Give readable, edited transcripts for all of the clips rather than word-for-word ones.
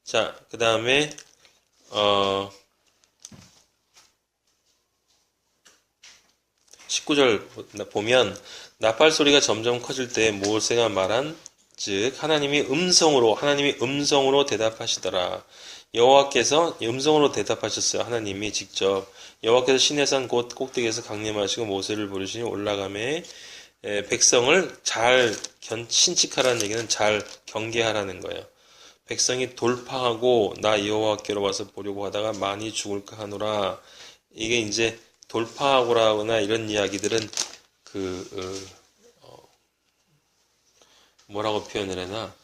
자, 그 다음에 19절 보면 나팔 소리가 점점 커질 때 모세가 말한 즉 하나님이 음성으로 대답하시더라. 여호와께서 음성으로 대답하셨어요. 하나님이 직접 여호와께서 시내산 곧 꼭대기에서 강림하시고 모세를 부르시니 올라가매 백성을 잘 신칙하라는 얘기는 잘 경계하라는 거예요. 백성이 돌파하고 나 여호와께로 와서 보려고 하다가 많이 죽을까 하노라. 이게 이제 돌파하고라거나 이런 이야기들은 뭐라고 표현을 해나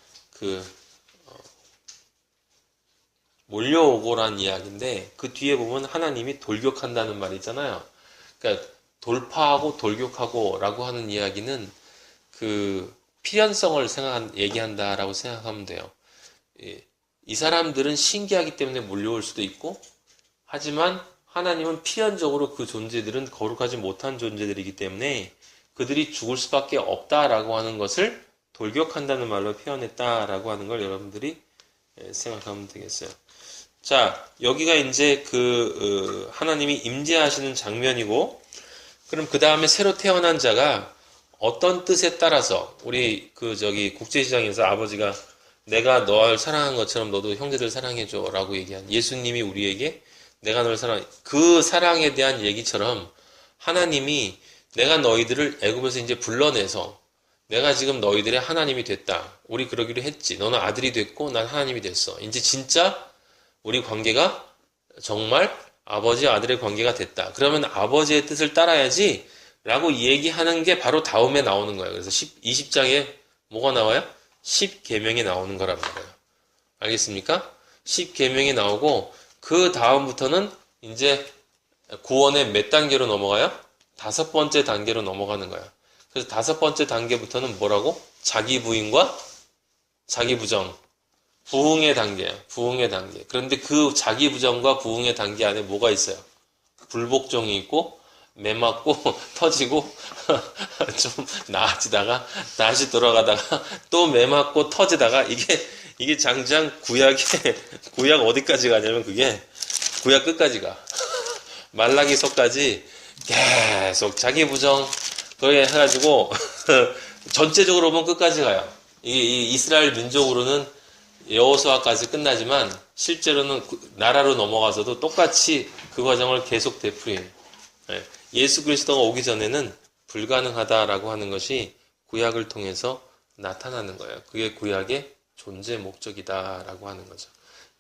몰려오고란 이야기인데 그 뒤에 보면 하나님이 돌격한다는 말이 있잖아요. 그러니까 돌파하고 돌격하고라고 하는 이야기는 필연성을 얘기한다라고 생각하면 돼요. 이 사람들은 신기하기 때문에 몰려올 수도 있고, 하지만 하나님은 필연적으로 그 존재들은 거룩하지 못한 존재들이기 때문에 그들이 죽을 수밖에 없다라고 하는 것을 돌격한다는 말로 표현했다라고 하는 걸 여러분들이 생각하면 되겠어요. 자, 여기가 이제 하나님이 임재하시는 장면이고, 그럼 그 다음에 새로 태어난 자가 어떤 뜻에 따라서 우리 국제시장에서 아버지가 내가 널 사랑한 것처럼 너도 형제들 사랑해줘 라고 얘기한 예수님이 우리에게 내가 널 그 사랑에 대한 얘기처럼 하나님이 내가 너희들을 애굽에서 이제 불러내서 내가 지금 너희들의 하나님이 됐다. 우리 그러기로 했지. 너는 아들이 됐고 난 하나님이 됐어. 이제 진짜 우리 관계가 정말 아버지 아들의 관계가 됐다. 그러면 아버지의 뜻을 따라야지 라고 얘기하는 게 바로 다음에 나오는 거예요. 그래서 20장에 뭐가 나와요? 10계명이 나오는 거란 말이에요. 알겠습니까? 10계명이 나오고 그 다음부터는 이제 구원의 몇 단계로 넘어가요? 5번째 단계로 넘어가는 거야. 그래서 5번째 단계부터는 뭐라고? 자기 부인과 자기 부정, 부흥의 단계예요. 부흥의 단계. 그런데 그 자기 부정과 부흥의 단계 안에 뭐가 있어요? 불복종이 있고 매 맞고 터지고 좀 나아지다가 다시 돌아가다가 또 매 맞고 터지다가 이게 장장 구약 어디까지 가냐면 그게 구약 끝까지 가. 말라기서까지 계속 자기 부정 그게 해가지고 전체적으로 보면 끝까지 가요. 이 이스라엘 민족으로는 여호수아까지 끝나지만 실제로는 나라로 넘어가서도 똑같이 그 과정을 계속 되풀이해요. 예수 그리스도가 오기 전에는 불가능하다라고 하는 것이 구약을 통해서 나타나는 거예요. 그게 구약의 존재 목적이다라고 하는 거죠.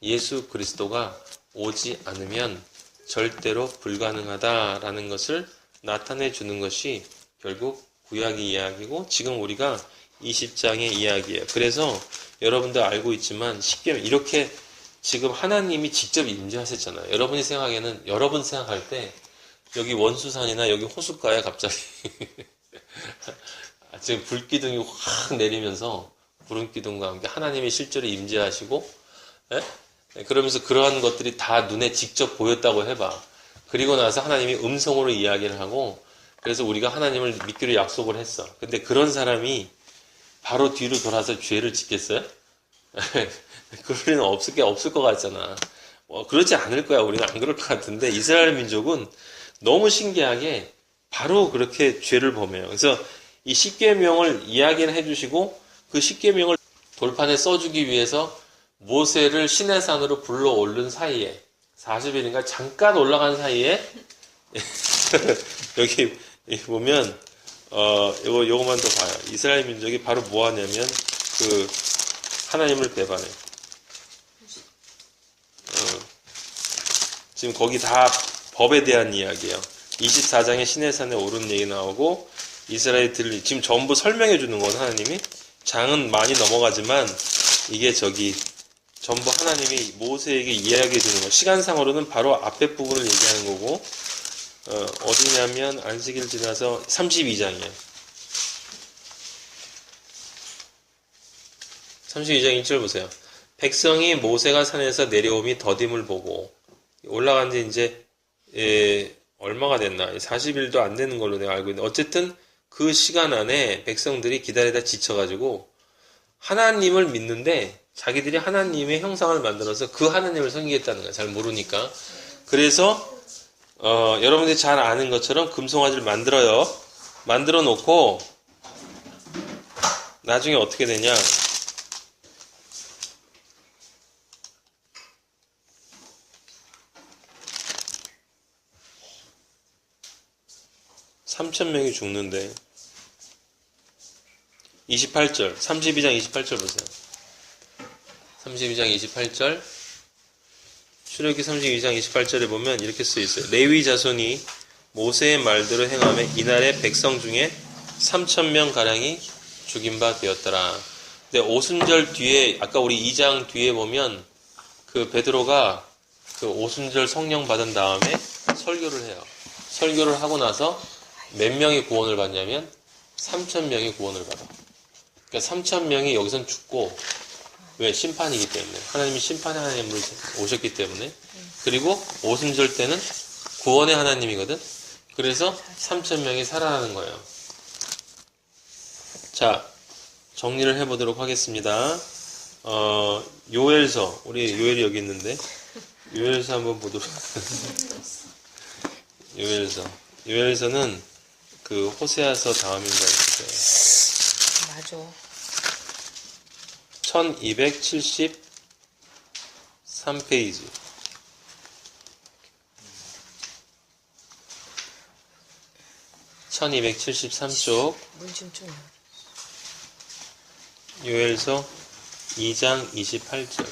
예수 그리스도가 오지 않으면 절대로 불가능하다라는 것을 나타내 주는 것이 결국 구약의 이야기고 지금 우리가 20장의 이야기예요. 그래서 여러분들 알고 있지만 쉽게 이렇게 지금 하나님이 직접 임재하셨잖아요. 여러분 생각할 때 여기 원수산이나 여기 호숫가에 갑자기 지금 불기둥이 확 내리면서 구름기둥과 함께 하나님이 실제로 임재하시고 그러면서 그러한 것들이 다 눈에 직접 보였다고 해봐. 그리고 나서 하나님이 음성으로 이야기를 하고 그래서 우리가 하나님을 믿기로 약속을 했어. 근데 그런 사람이 바로 뒤로 돌아서 죄를 짓겠어요? 그럴 리는 없을 것 같잖아. 그러지 않을 거야. 우리는 안 그럴 것 같은데 이스라엘 민족은 너무 신기하게 바로 그렇게 죄를 범해요. 그래서 이 십계명을 이야기를 해주시고 그 십계명을 돌판에 써주기 위해서 모세를 시내산으로 불러 오른 사이에 40일인가 잠깐 올라간 사이에 여기 보면 요거만 더 봐요. 이스라엘 민족이 바로 뭐 하냐면 하나님을 배반해. 지금 거기 다 법에 대한 이야기예요. 24장에 시내산에 오른 얘기 나오고 이스라엘들이 지금 전부 설명해 주는 건 하나님이 장은 많이 넘어가지만 이게 전부 하나님이 모세에게 이야기해 주는 거. 시간상으로는 바로 앞에 부분을 얘기하는 거고 어디냐면 안식일 지나서 32장이에요. 32장 1절 보세요. 백성이 모세가 산에서 내려옴이 더딤을 보고 올라간 지 이제 얼마가 됐나? 40일도 안 되는 걸로 내가 알고 있는데 어쨌든 그 시간 안에 백성들이 기다리다 지쳐가지고 하나님을 믿는데 자기들이 하나님의 형상을 만들어서 그 하나님을 섬기겠다는 거야. 잘 모르니까. 그래서 여러분들이 잘 아는 것처럼 금송아지를 만들어요. 만들어 놓고 나중에 어떻게 되냐? (3,000명이) 죽는데 28절 32장 28절 보세요. 32장 28절 출애굽기 32장 28절에 보면 이렇게 쓰여 있어요. 레위 자손이 모세의 말대로 행하며 이날에 백성 중에 3,000명 가량이 죽인 바 되었더라. 근데 오순절 뒤에 아까 우리 2장 뒤에 보면 그 베드로가 그 오순절 성령 받은 다음에 설교를 해요. 설교를 하고 나서 몇 명이 구원을 받냐면 3,000명이 구원을 받아. 그러니까 3,000명이 여기선 죽고, 왜? 심판이기 때문에. 하나님이 심판의 하나님으로 오셨기 때문에. 그리고 오순절 때는 구원의 하나님이거든. 그래서 3,000명이 살아나는 거예요. 자, 정리를 해보도록 하겠습니다. 요엘서, 우리 요엘이 여기 있는데, 요엘서 한번 보도록. 요엘서는 그 호세아서 다음인가 있어요. 맞아. 1273페이지. (1273쪽) 요엘서 2장 28절.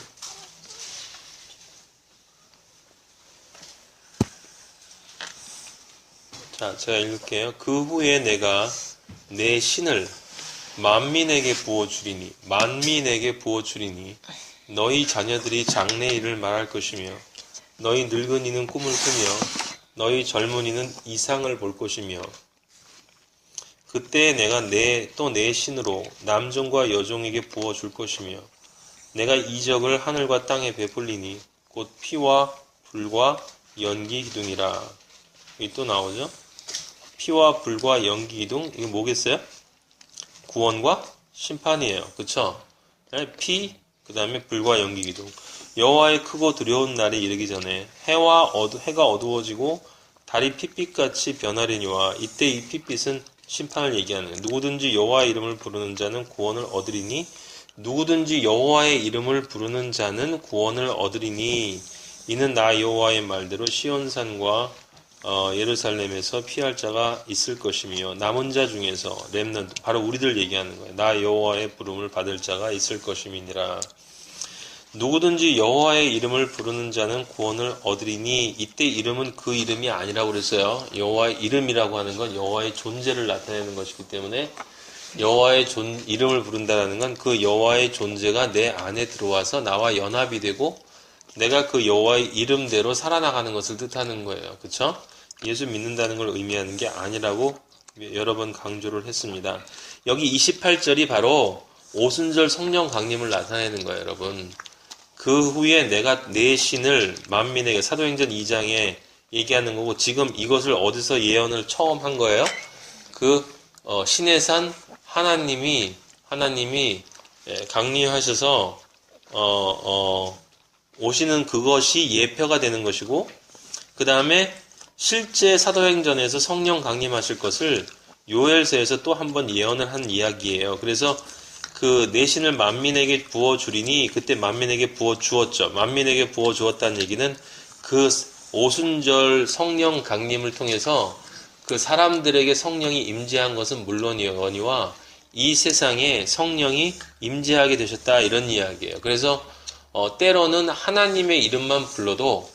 자, 제가 읽을게요. 그 후에 내가 내 신을 만민에게 부어주리니 너희 자녀들이 장래일을 말할 것이며 너희 늙은이는 꿈을 꾸며 너희 젊은이는 이상을 볼 것이며 그때 내가 또 내 신으로 남종과 여종에게 부어줄 것이며 내가 이적을 하늘과 땅에 베풀리니 곧 피와 불과 연기 기둥이라. 여기 또 나오죠? 피와 불과 연기 기둥, 이거 뭐겠어요? 구원과 심판이에요. 그쵸? 피, 그 다음에 불과 연기 기둥. 여호와의 크고 두려운 날이 이르기 전에 해가 어두워지고 달이 핏빛같이 변하리니와 이때 이 핏빛은 심판을 얘기하는 거예요. 누구든지 여호와의 이름을 부르는 자는 구원을 얻으리니 누구든지 여호와의 이름을 부르는 자는 구원을 얻으리니 이는 나 여호와의 말대로 시온산과 예루살렘에서 피할 자가 있을 것이며 남은 자 중에서 렘넌트, 바로 우리들 얘기하는 거예요. 나 여호와의 부름을 받을 자가 있을 것임이니라. 누구든지 여호와의 이름을 부르는 자는 구원을 얻으리니 이때 이름은 그 이름이 아니라고 그랬어요. 여호와의 이름이라고 하는 건 여호와의 존재를 나타내는 것이기 때문에 여호와의 이름을 부른다는 건 그 여호와의 존재가 내 안에 들어와서 나와 연합이 되고 내가 그 여호와의 이름대로 살아나가는 것을 뜻하는 거예요. 그쵸? 예수 믿는다는 걸 의미하는 게 아니라고 여러 번 강조를 했습니다. 여기 28절이 바로 오순절 성령 강림을 나타내는 거예요, 여러분. 그 후에 내가 내 신을 만민에게, 사도행전 2장에 얘기하는 거고, 지금 이것을 어디서 예언을 처음 한 거예요? 신의 산 하나님이 강림하셔서 오시는 그것이 예표가 되는 것이고, 그 다음에 실제 사도행전에서 성령 강림하실 것을 요엘서에서 또 한 번 예언을 한 이야기예요. 그래서 그 내 신을 만민에게 부어주리니 그때 만민에게 부어주었죠. 만민에게 부어주었다는 얘기는 그 오순절 성령 강림을 통해서 그 사람들에게 성령이 임재한 것은 물론이거니와 이 세상에 성령이 임재하게 되셨다, 이런 이야기예요. 그래서 때로는 하나님의 이름만 불러도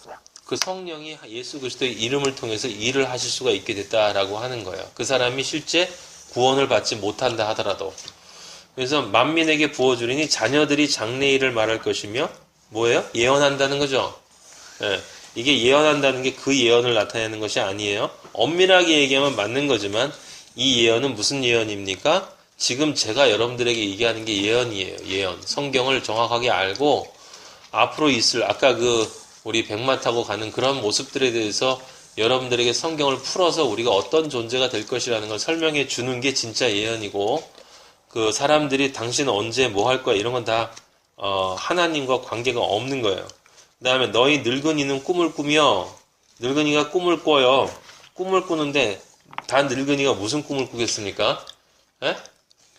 그 성령이 예수 그리스도의 이름을 통해서 일을 하실 수가 있게 됐다라고 하는 거예요. 그 사람이 실제 구원을 받지 못한다 하더라도. 그래서 만민에게 부어주리니 자녀들이 장래일을 말할 것이며 뭐예요? 예언한다는 거죠. 예, 이게 예언한다는 게 그 예언을 나타내는 것이 아니에요. 엄밀하게 얘기하면 맞는 거지만 이 예언은 무슨 예언입니까? 지금 제가 여러분들에게 얘기하는 게 예언이에요. 예언. 성경을 정확하게 알고 앞으로 있을 아까 우리 백마 타고 가는 그런 모습들에 대해서 여러분들에게 성경을 풀어서 우리가 어떤 존재가 될 것이라는 걸 설명해 주는 게 진짜 예언이고, 그 사람들이 당신은 언제 뭐 할 거야 이런 건 다 하나님과 관계가 없는 거예요. 그 다음에 너희 늙은이는 꿈을 꾸며 늙은이가 꿈을 꿔요. 꿈을 꾸는데 다 늙은이가 무슨 꿈을 꾸겠습니까? 에?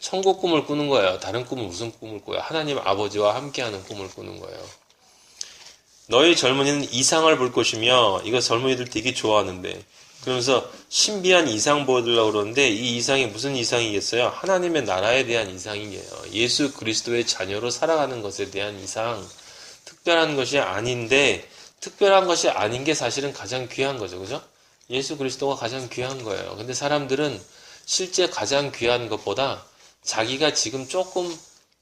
천국 꿈을 꾸는 거예요. 다른 꿈은 무슨 꿈을 꿔요? 하나님 아버지와 함께하는 꿈을 꾸는 거예요. 너희 젊은이는 이상을 볼 것이며, 이거 젊은이들 되게 좋아하는데, 그러면서 신비한 이상 보여주려고 그러는데, 이 이상이 무슨 이상이겠어요? 하나님의 나라에 대한 이상이에요. 예수 그리스도의 자녀로 살아가는 것에 대한 이상. 특별한 것이 아닌데, 특별한 것이 아닌 게 사실은 가장 귀한 거죠. 그죠? 예수 그리스도가 가장 귀한 거예요. 근데 사람들은 실제 가장 귀한 것보다 자기가 지금 조금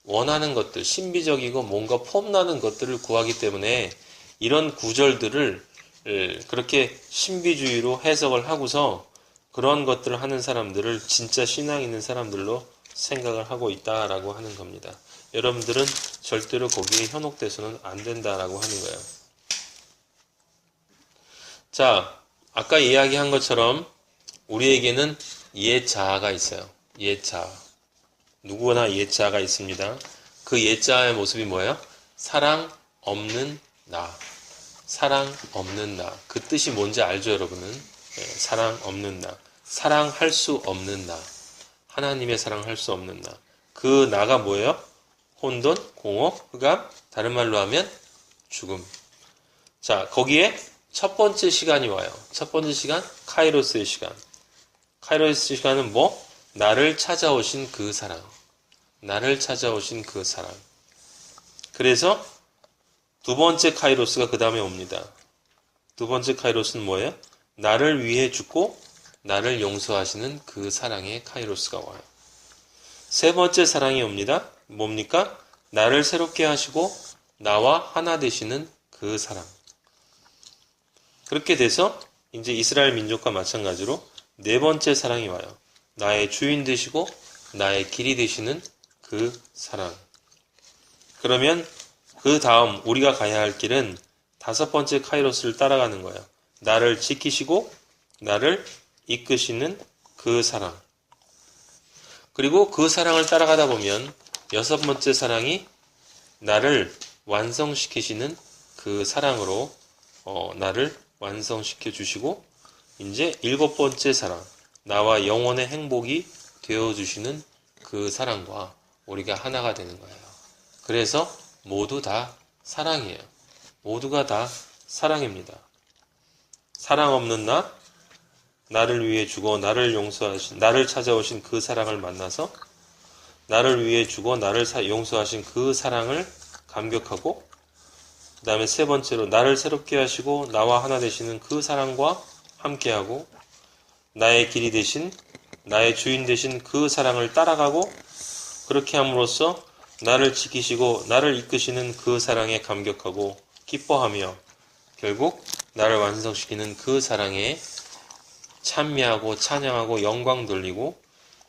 원하는 것들, 신비적이고 뭔가 폼나는 것들을 구하기 때문에 이런 구절들을 그렇게 신비주의로 해석을 하고서 그런 것들을 하는 사람들을 진짜 신앙 있는 사람들로 생각을 하고 있다라고 하는 겁니다. 여러분들은 절대로 거기에 현혹돼서는 안 된다라고 하는 거예요. 자, 아까 이야기한 것처럼 우리에게는 옛자아가 있어요. 옛자아. 누구나 옛자아가 있습니다. 그 옛자아의 모습이 뭐예요? 사랑 없는 나. 사랑 없는 나. 그 뜻이 뭔지 알죠, 여러분은? 네, 사랑 없는 나. 사랑할 수 없는 나. 하나님의 사랑할 수 없는 나. 그 나가 뭐예요? 혼돈, 공허, 흑암, 다른 말로 하면 죽음. 자, 거기에 첫 번째 시간이 와요. 첫 번째 시간, 카이로스의 시간. 카이로스 시간은 뭐? 나를 찾아오신 그 사랑. 나를 찾아오신 그 사랑. 그래서 두 번째 카이로스가 그 다음에 옵니다. 두 번째 카이로스는 뭐예요? 나를 위해 죽고 나를 용서하시는 그 사랑의 카이로스가 와요. 세 번째 사랑이 옵니다. 뭡니까? 나를 새롭게 하시고 나와 하나 되시는 그 사랑. 그렇게 돼서 이제 이스라엘 민족과 마찬가지로 네 번째 사랑이 와요. 나의 주인 되시고 나의 길이 되시는 그 사랑. 그러면 그 다음 우리가 가야 할 길은 다섯 번째 카이로스를 따라가는 거예요. 나를 지키시고 나를 이끄시는 그 사랑. 그리고 그 사랑을 따라가다 보면 여섯 번째 사랑이 나를 완성시키시는 그 사랑으로 나를 완성시켜 주시고, 이제 일곱 번째 사랑, 나와 영원의 행복이 되어주시는 그 사랑과 우리가 하나가 되는 거예요. 그래서 모두 다 사랑이에요. 모두가 다 사랑입니다. 사랑 없는 나, 나를 위해 죽어 나를 용서하신, 나를 찾아오신 그 사랑을 만나서 나를 위해 죽어 나를 용서하신 그 사랑을 감격하고, 그 다음에 세 번째로 나를 새롭게 하시고 나와 하나 되시는 그 사랑과 함께하고, 나의 길이 되신, 나의 주인 되신 그 사랑을 따라가고, 그렇게 함으로써 나를 지키시고 나를 이끄시는 그 사랑에 감격하고 기뻐하며 결국 나를 완성시키는 그 사랑에 찬미하고 찬양하고 영광 돌리고,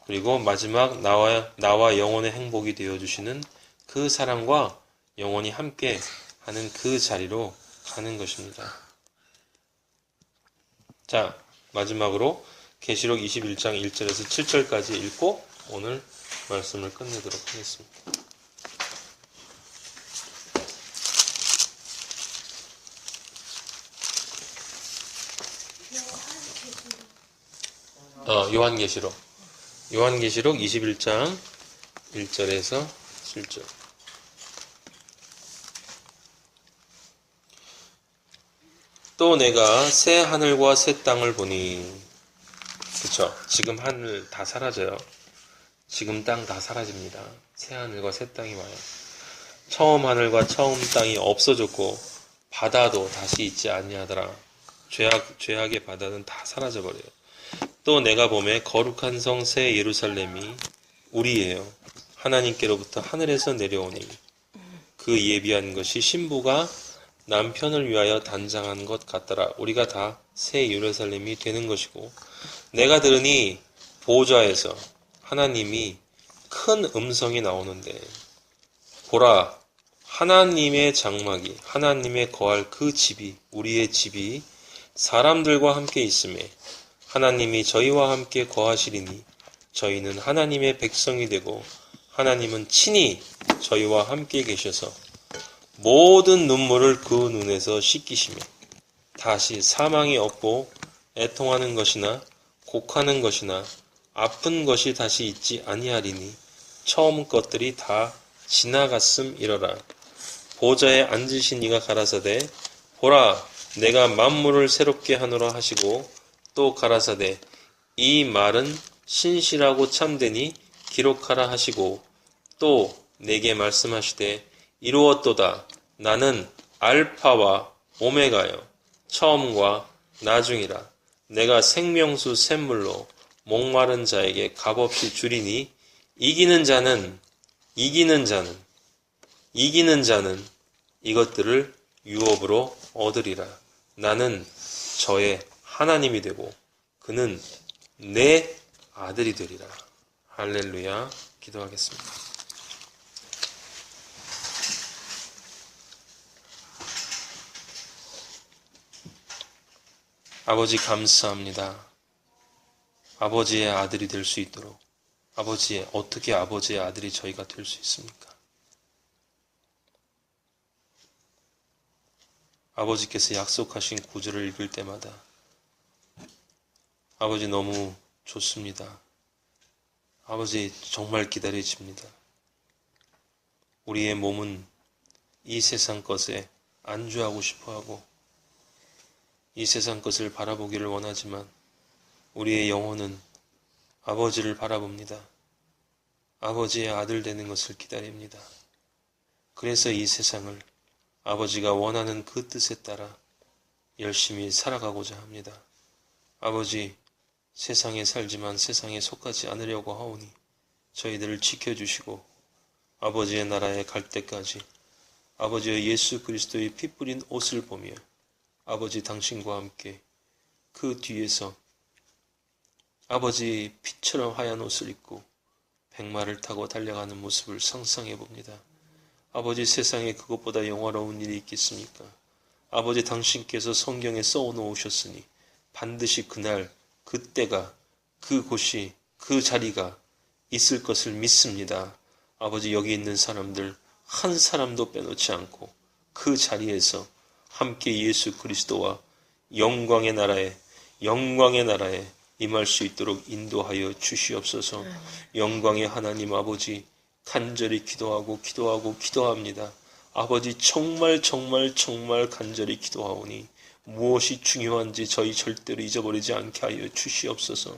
그리고 마지막 나와 영원의 행복이 되어주시는 그 사랑과 영원히 함께 하는 그 자리로 가는 것입니다. 자, 마지막으로 계시록 21장 1절에서 7절까지 읽고 오늘 말씀을 끝내도록 하겠습니다. 요한계시록 21장 1절에서 7절. 또 내가 새 하늘과 새 땅을 보니, 그쵸? 지금 하늘 다 사라져요. 지금 땅 다 사라집니다. 새 하늘과 새 땅이 와요. 처음 하늘과 처음 땅이 없어졌고 바다도 다시 있지 아니하더라. 죄악의 바다는 다 사라져버려요. 또 내가 보매 거룩한 성 새 예루살렘이 우리예요. 하나님께로부터 하늘에서 내려오니 그 예비한 것이 신부가 남편을 위하여 단장한 것 같더라. 우리가 다 새 예루살렘이 되는 것이고, 내가 들으니 보좌에서 하나님이 큰 음성이 나오는데, 보라, 하나님의 장막이, 하나님의 거할 그 집이, 우리의 집이 사람들과 함께 있음에 하나님이 저희와 함께 거하시리니 저희는 하나님의 백성이 되고 하나님은 친히 저희와 함께 계셔서 모든 눈물을 그 눈에서 씻기시며 다시 사망이 없고 애통하는 것이나 곡하는 것이나 아픈 것이 다시 있지 아니하리니 처음 것들이 다 지나갔음이러라. 보좌에 앉으신 이가 가라사대 보라 내가 만물을 새롭게 하노라 하시고 또 가라사대 이 말은 신실하고 참되니 기록하라 하시고 또 내게 말씀하시되 이루었도다. 나는 알파와 오메가요 처음과 나중이라. 내가 생명수 샘물로 목마른 자에게 값없이 주리니 이기는 자는 이것들을 유업으로 얻으리라. 나는 저의 하나님이 되고 그는 내 아들이 되리라. 할렐루야. 기도하겠습니다. 아버지 감사합니다. 아버지의 아들이 될 수 있도록 어떻게 아버지의 아들이 저희가 될 수 있습니까? 아버지께서 약속하신 구절을 읽을 때마다 아버지 너무 좋습니다. 아버지 정말 기다려집니다. 우리의 몸은 이 세상 것에 안주하고 싶어하고 이 세상 것을 바라보기를 원하지만 우리의 영혼은 아버지를 바라봅니다. 아버지의 아들 되는 것을 기다립니다. 그래서 이 세상을 아버지가 원하는 그 뜻에 따라 열심히 살아가고자 합니다. 아버지, 세상에 살지만 세상에 속하지 않으려고 하오니 저희들을 지켜주시고 아버지의 나라에 갈 때까지 아버지의 예수 그리스도의 피 뿌린 옷을 보며 아버지 당신과 함께 그 뒤에서 아버지 피처럼 하얀 옷을 입고 백마를 타고 달려가는 모습을 상상해 봅니다. 아버지 세상에 그것보다 영화로운 일이 있겠습니까? 아버지 당신께서 성경에 써놓으셨으니 반드시 그날 그때가 그곳이 그 자리가 있을 것을 믿습니다. 아버지 여기 있는 사람들 한 사람도 빼놓지 않고 그 자리에서 함께 예수 그리스도와 영광의 나라에 임할 수 있도록 인도하여 주시옵소서. 영광의 하나님 아버지 간절히 기도합니다. 아버지 정말 간절히 기도하오니 무엇이 중요한지 저희 절대로 잊어버리지 않게 하여 주시옵소서.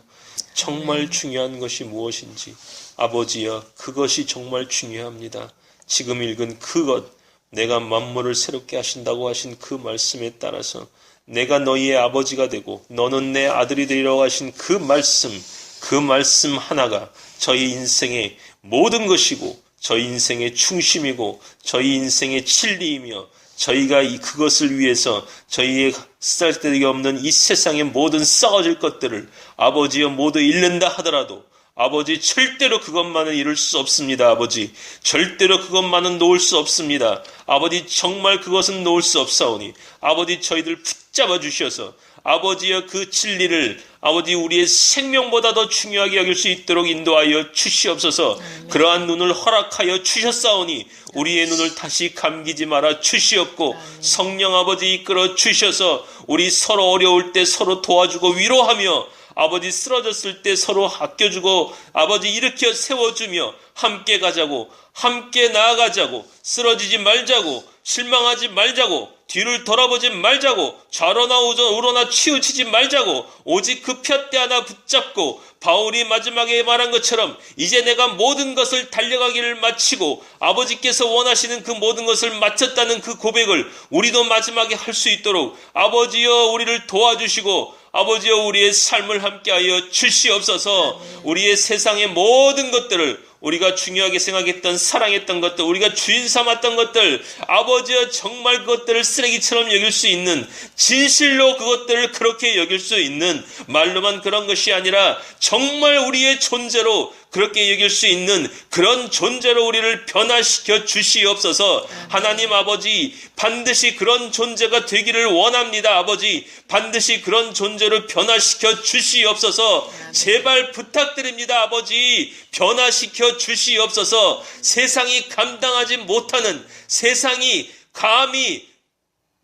정말 중요한 것이 무엇인지 아버지여 그것이 정말 중요합니다. 지금 읽은 그것 내가 만물을 새롭게 하신다고 하신 그 말씀에 따라서 내가 너희의 아버지가 되고 너는 내 아들이 되리라고 하신 그 말씀 하나가 저희 인생의 모든 것이고 저희 인생의 중심이고 저희 인생의 진리이며 저희가 그것을 위해서 저희의 쓰잘데기 없는 이 세상의 모든 썩어질 것들을 아버지여 모두 잃는다 하더라도 아버지 절대로 그것만은 이룰 수 없습니다. 아버지 절대로 그것만은 놓을 수 없습니다. 아버지 정말 그것은 놓을 수 없사오니 아버지 저희들 붙잡아 주셔서 아버지여 그 진리를 아버지 우리의 생명보다 더 중요하게 여길 수 있도록 인도하여 주시옵소서. 그러한 눈을 허락하여 주셨사오니 우리의 눈을 다시 감기지 말아 주시옵고 성령 아버지 이끌어 주셔서 우리 서로 어려울 때 서로 도와주고 위로하며 아버지 쓰러졌을 때 서로 아껴주고 아버지 일으켜 세워주며 함께 가자고 함께 나아가자고 쓰러지지 말자고 실망하지 말자고 뒤를 돌아보지 말자고 좌로나 우로나 치우치지 말자고 오직 그 푯대 하나 붙잡고 바울이 마지막에 말한 것처럼 이제 내가 모든 것을 달려가기를 마치고 아버지께서 원하시는 그 모든 것을 마쳤다는 그 고백을 우리도 마지막에 할 수 있도록 아버지여 우리를 도와주시고 아버지여 우리의 삶을 함께하여 주시옵소서. 우리의 세상의 모든 것들을 우리가 중요하게 생각했던 사랑했던 것들 우리가 주인 삼았던 것들 아버지여 정말 그것들을 쓰레기처럼 여길 수 있는 진실로 그것들을 그렇게 여길 수 있는 말로만 그런 것이 아니라 정말 우리의 존재로 그렇게 여길 수 있는 그런 존재로 우리를 변화시켜 주시옵소서. 하나님 아버지, 반드시 그런 존재가 되기를 원합니다. 아버지, 반드시 그런 존재로 변화시켜 주시옵소서. 제발 부탁드립니다. 아버지, 변화시켜 주시옵소서. 세상이 감당하지 못하는, 세상이 감히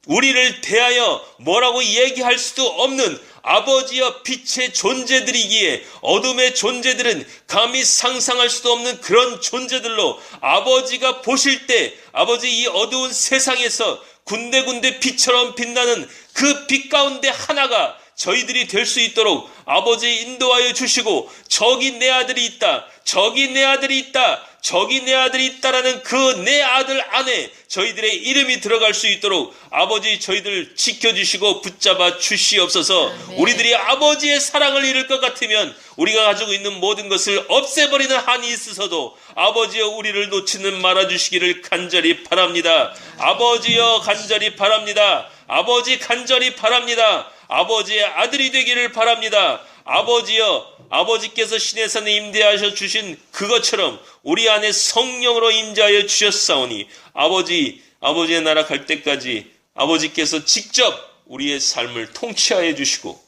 우리를 대하여 뭐라고 얘기할 수도 없는 아버지여 빛의 존재들이기에 어둠의 존재들은 감히 상상할 수도 없는 그런 존재들로 아버지가 보실 때 아버지 이 어두운 세상에서 군데군데 빛처럼 빛나는 그 빛 가운데 하나가 저희들이 될 수 있도록 아버지 인도하여 주시고, 저기 내 아들이 있다, 저기 내 아들이 있다, 저기 내 아들이 있다라는 그 내 아들 안에 저희들의 이름이 들어갈 수 있도록 아버지 저희들 지켜주시고 붙잡아 주시옵소서. 아멘. 우리들이 아버지의 사랑을 잃을 것 같으면 우리가 가지고 있는 모든 것을 없애버리는 한이 있어서도 아버지여 우리를 놓치는 말아주시기를 간절히 바랍니다. 아버지여 간절히 바랍니다. 아버지 간절히 바랍니다. 아버지의 아들이 되기를 바랍니다. 아버지여, 아버지께서 신의 산에 임대하셔 주신 그것처럼 우리 안에 성령으로 임재하여 주셨사오니 아버지의 나라 갈 때까지 아버지께서 직접 우리의 삶을 통치하여 주시고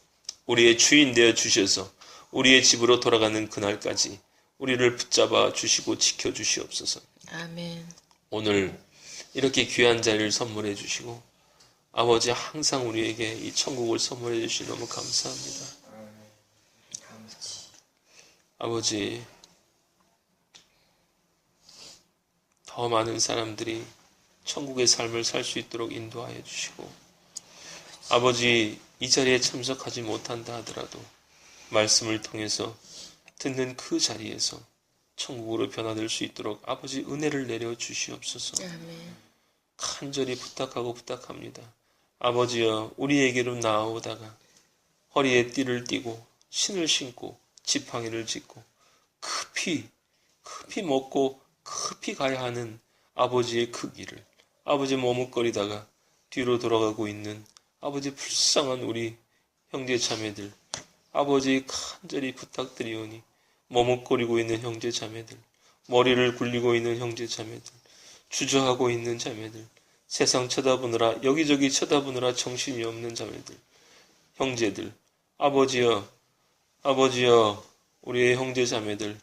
우리의 주인 되어 주셔서 우리의 집으로 돌아가는 그날까지 우리를 붙잡아 주시고 지켜 주시옵소서. 아멘. 오늘 이렇게 귀한 자리를 선물해 주시고 아버지 항상 우리에게 이 천국을 선물해 주시니 너무 감사합니다. 아버지, 더 많은 사람들이 천국의 삶을 살 수 있도록 인도하여 주시고, 아버지 이 자리에 참석하지 못한다 하더라도 말씀을 통해서 듣는 그 자리에서 천국으로 변화될 수 있도록 아버지 은혜를 내려 주시옵소서. 아멘. 간절히 부탁하고 부탁합니다. 아버지여, 우리에게로 나아오다가 허리에 띠를 띠고 신을 신고 지팡이를 짚고 급히 먹고 급히 가야 하는 아버지의 그 길을 아버지 머뭇거리다가 뒤로 돌아가고 있는 아버지 불쌍한 우리 형제 자매들, 아버지 간절히 부탁드리오니 머뭇거리고 있는 형제 자매들, 머리를 굴리고 있는 형제 자매들, 주저하고 있는 자매들, 세상 쳐다보느라 여기저기 쳐다보느라 정신이 없는 자매들, 형제들, 아버지여 우리의 형제 자매들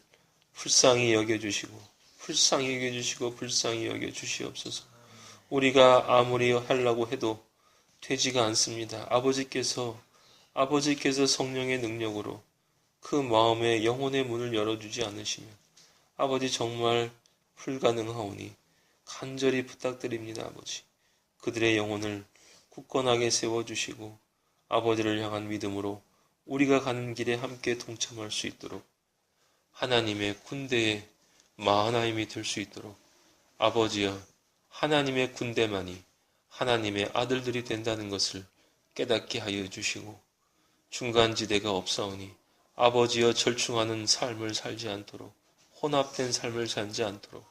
불쌍히 여겨주시고 불쌍히 여겨주시옵소서. 우리가 아무리 하려고 해도 되지가 않습니다. 아버지께서 성령의 능력으로 그 마음의 영혼의 문을 열어주지 않으시면 아버지 정말 불가능하오니 간절히 부탁드립니다. 아버지, 그들의 영혼을 굳건하게 세워주시고 아버지를 향한 믿음으로 우리가 가는 길에 함께 동참할 수 있도록 하나님의 군대의 마하나임이 될 수 있도록 아버지여, 하나님의 군대만이 하나님의 아들들이 된다는 것을 깨닫게 하여 주시고 중간지대가 없사오니 아버지여 절충하는 삶을 살지 않도록, 혼합된 삶을 살지 않도록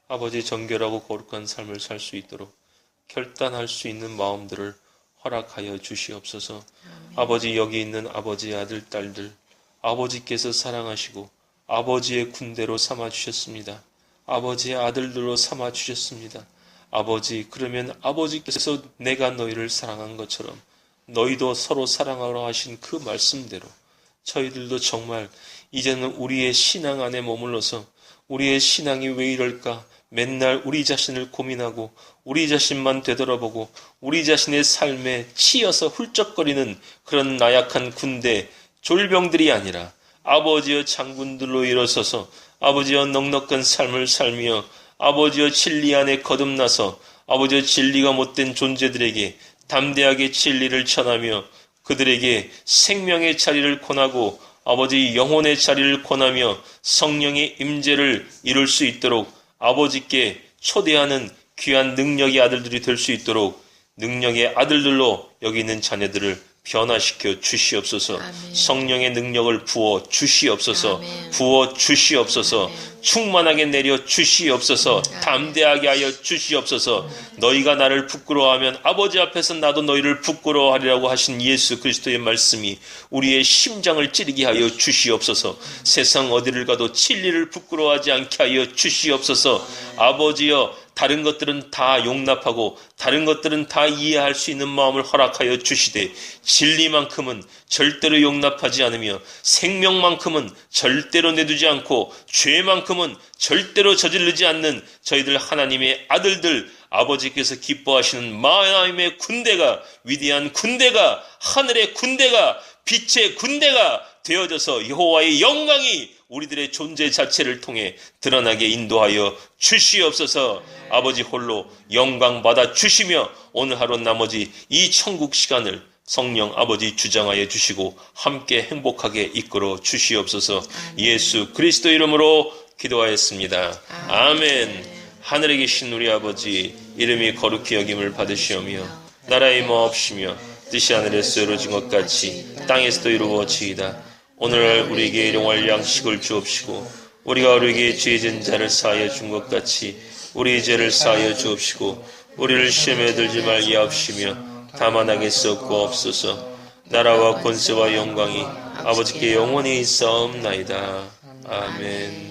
아버지 정결하고 거룩한 삶을 살 수 있도록 결단할 수 있는 마음들을 허락하여 주시옵소서. 아버지, 여기 있는 아버지의 아들, 딸들, 아버지께서 사랑하시고 아버지의 군대로 삼아주셨습니다. 아버지의 아들들로 삼아주셨습니다. 아버지, 그러면 아버지께서 내가 너희를 사랑한 것처럼 너희도 서로 사랑하라 하신 그 말씀대로 저희들도 정말 이제는 우리의 신앙 안에 머물러서 우리의 신앙이 왜 이럴까 맨날 우리 자신을 고민하고 우리 자신만 되돌아보고 우리 자신의 삶에 치여서 훌쩍거리는 그런 나약한 군대 졸병들이 아니라 아버지여 장군들로 일어서서 아버지여 넉넉한 삶을 살며 아버지여 진리 안에 거듭나서 아버지여 진리가 못된 존재들에게 담대하게 진리를 전하며 그들에게 생명의 자리를 권하고 아버지 영혼의 자리를 권하며 성령의 임재를 이룰 수 있도록 아버지께 초대하는 귀한 능력의 아들들이 될 수 있도록 능력의 아들들로 여기 있는 자녀들을 변화시켜 주시옵소서. 아멘. 성령의 능력을 부어 주시옵소서. 아멘. 부어 주시옵소서. 아멘. 충만하게 내려 주시옵소서. 담대하게 하여 주시옵소서. 너희가 나를 부끄러워하면 아버지 앞에서 나도 너희를 부끄러워하리라고 하신 예수 그리스도의 말씀이 우리의 심장을 찌르게 하여 주시옵소서. 세상 어디를 가도 진리를 부끄러워하지 않게 하여 주시옵소서. 아버지여, 다른 것들은 다 용납하고 다른 것들은 다 이해할 수 있는 마음을 허락하여 주시되 진리만큼은 절대로 용납하지 않으며 생명만큼은 절대로 내두지 않고 죄만큼은 절대로 저지르지 않는 저희들 하나님의 아들들, 아버지께서 기뻐하시는 하나님의 군대가, 위대한 군대가, 하늘의 군대가, 빛의 군대가 되어져서 여호와의 영광이 우리들의 존재 자체를 통해 드러나게 인도하여 주시옵소서. 아버지 홀로 영광 받아 주시며 오늘 하루 나머지 이 천국 시간을 성령 아버지 주장하여 주시고 함께 행복하게 이끌어 주시옵소서. 예수 그리스도 이름으로 기도하였습니다. 아멘. 하늘에 계신 우리 아버지, 이름이 거룩히 여김을 받으시오며 나라의 마옵시며 뜻이 하늘에서 이루어진 것 같이 땅에서도 이루어지이다. 오늘 우리에게 일용할 양식을 주옵시고 우리가 우리에게 죄진 자를 사하여 준 것 같이 우리의 죄를 사하여 주옵시고 우리를 시험에 들지 말게 하옵시며 다만 악에 썩고 없소서. 나라와 권세와 영광이 아버지께 영원히 있사옵나이다. 아멘.